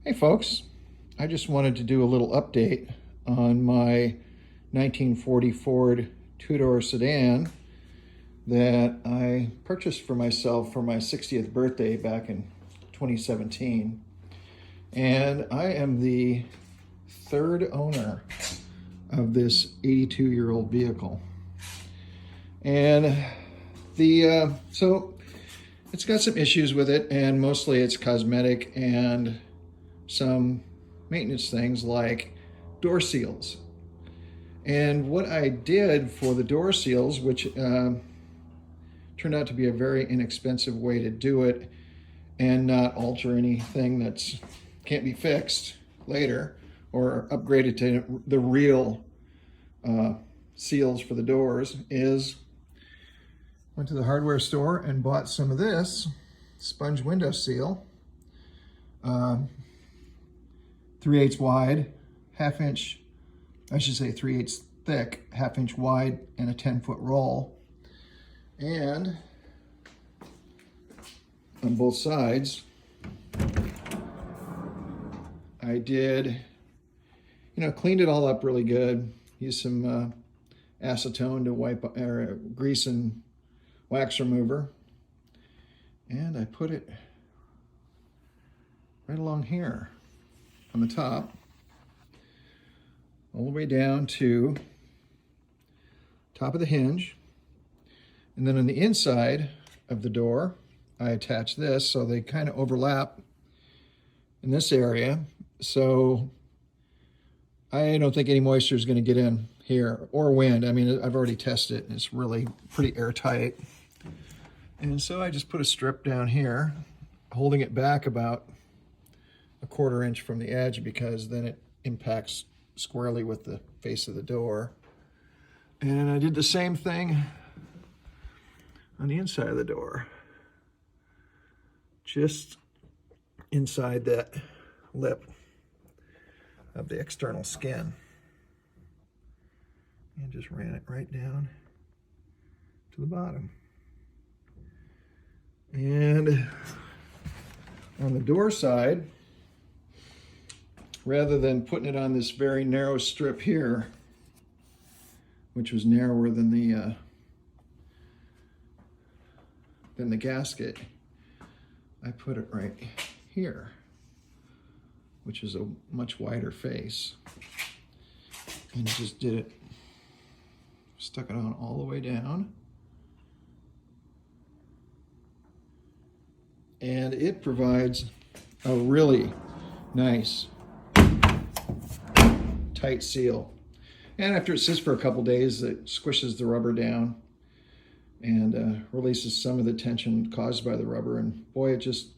Hey folks, I just wanted to do a little update on my 1940 Ford two-door sedan that I purchased for myself for my 60th birthday back in 2017. And I am the third owner of this 82-year-old vehicle. And so it's got some issues with it, and mostly it's cosmetic and some maintenance things like door seals. And what I did for the door seals, which turned out to be a very inexpensive way to do it and not alter anything that's can't be fixed later or upgraded to the real seals for the doors, is went to the hardware store and bought some of this sponge window seal. 3/8 wide, 1/2 inch, I should say 3/8 thick, 1/2 inch wide, and a 10-foot roll. And on both sides, I did, cleaned it all up really good. Used some acetone to wipe grease and wax remover. And I put it right along here on the top, all the way down to top of the hinge. And then on the inside of the door, I attach this so they kind of overlap in this area. So I don't think any moisture is going to get in here, or wind. I mean, I've already tested it and it's really pretty airtight. And so I just put a strip down here, holding it back about 1/4 inch from the edge, because then it impacts squarely with the face of the door. And I did the same thing on the inside of the door, just inside that lip of the external skin, and just ran it right down to the bottom. And on the door side, rather than putting it on this very narrow strip here, which was narrower than the gasket, I put it right here, which is a much wider face, and just did it, stuck it on all the way down. And it provides a really nice tight seal. And after it sits for a couple days, it squishes the rubber down and releases some of the tension caused by the rubber. And boy, it just,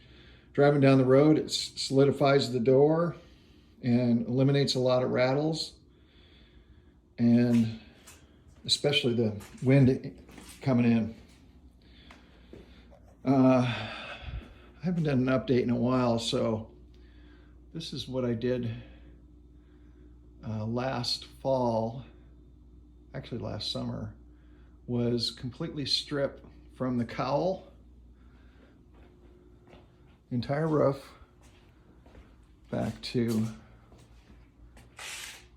driving down the road, it solidifies the door and eliminates a lot of rattles, and especially the wind coming in. I haven't done an update in a while, so this is what I did last fall, actually last summer, was completely strip from the cowl, entire roof, back to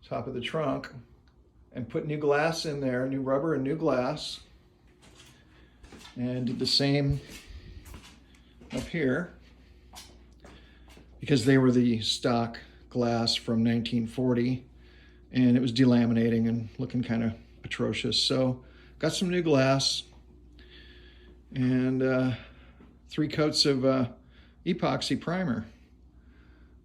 top of the trunk, and put new glass in there, new rubber and new glass, and did the same up here, because they were the stock glass from 1940, and it was delaminating and looking kind of atrocious. So got some new glass and 3 coats of epoxy primer,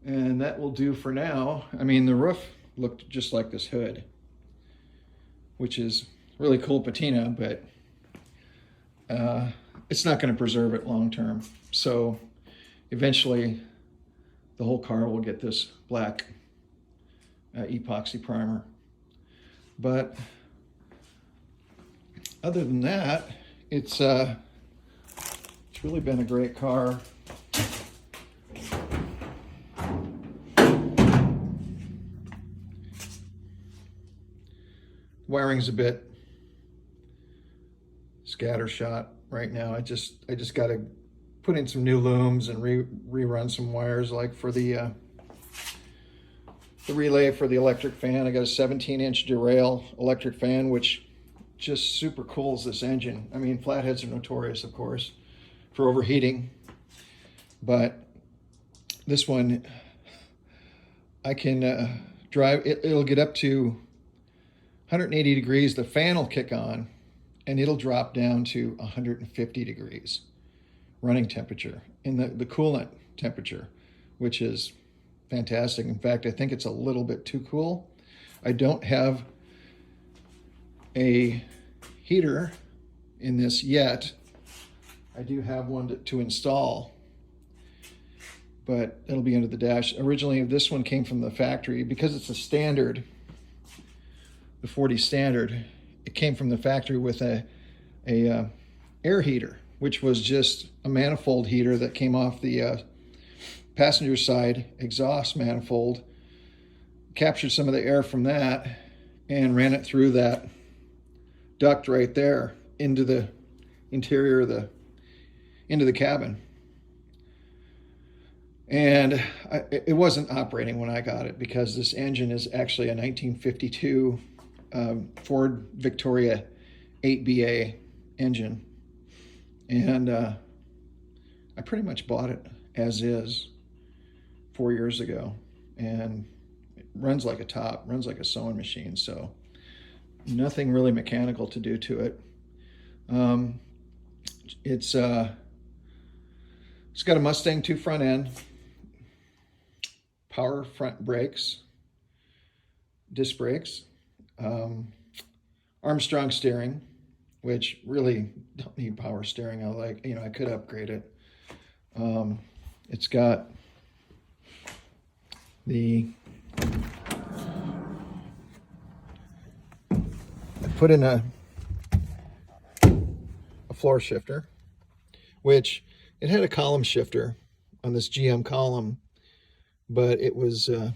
and that will do for now. I mean, the roof looked just like this hood, which is really cool patina, but it's not going to preserve it long term. So eventually the whole car will get this black epoxy primer. But other than that, it's really been a great car. Wiring's a bit scattershot right now. I just got to put in some new looms and rerun some wires, like for the the relay for the electric fan. I got a 17-inch derail electric fan, which just super cools this engine. I mean, flatheads are notorious, of course, for overheating, but this one, I can drive, it'll get up to 180 degrees, the fan will kick on, and it'll drop down to 150 degrees running temperature in the coolant temperature, which is fantastic. In fact, I think it's a little bit too cool. I don't have a heater in this yet. I do have one to install, but it'll be under the dash. Originally, this one came from the factory. Because it's a standard, the 40 standard, it came from the factory with a air heater, which was just a manifold heater that came off the passenger side exhaust manifold, captured some of the air from that and ran it through that duct right there into the interior of into the cabin. And it wasn't operating when I got it, because this engine is actually a 1952 Ford Victoria 8BA engine. And I pretty much bought it as is 4 years ago, and it runs like a top, runs like a sewing machine. So nothing really mechanical to do to it. It's got a Mustang 2 front end, power front brakes, disc brakes, Armstrong steering, which really don't need power steering. I could upgrade it. It's got I put in a floor shifter, which it had a column shifter on this GM column, but it was it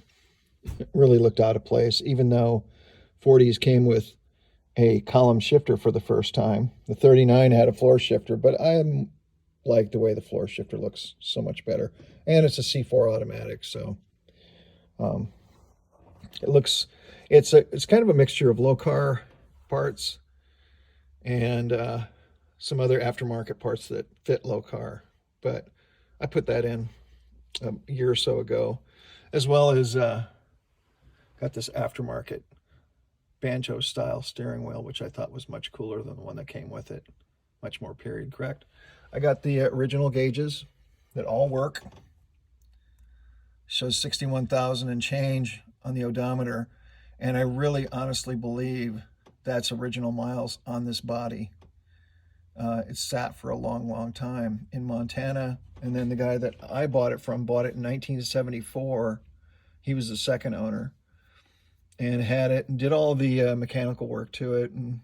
really looked out of place, even though 40s came with a column shifter for the first time. The 39 had a floor shifter, but I like the way the floor shifter looks so much better. And it's a C4 automatic, so it's kind of a mixture of low car parts and some other aftermarket parts that fit low car. But I put that in a year or so ago, as well as got this aftermarket banjo style steering wheel, which I thought was much cooler than the one that came with it. Much more period correct. I got the original gauges that all work. Shows 61,000 and change on the odometer, and I really honestly believe that's original miles on this body. It sat for a long time in Montana, and then the guy that I bought it from bought it in 1974. He was the second owner and had it and did all the mechanical work to it, and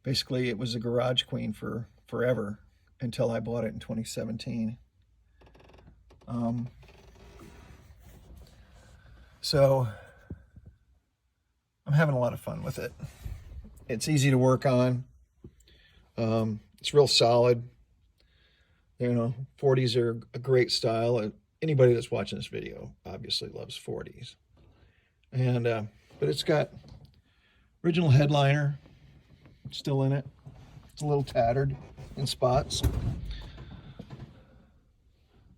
basically it was a garage queen for forever until I bought it in 2017. So I'm having a lot of fun with it. It's easy to work on. It's real solid. 40s are a great style. Anybody that's watching this video obviously loves 40s. And but it's got original headliner still in it. It's a little tattered in spots,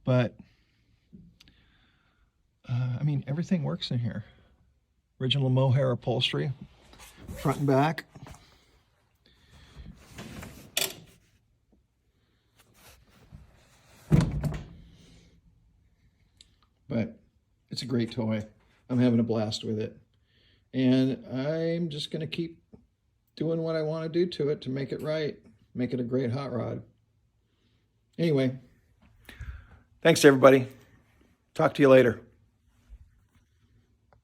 but I mean, everything works in here. Original mohair upholstery, front and back. But it's a great toy. I'm having a blast with it. And I'm just going to keep doing what I want to do to it to make it right, make it a great hot rod. Anyway, thanks everybody. Talk to you later.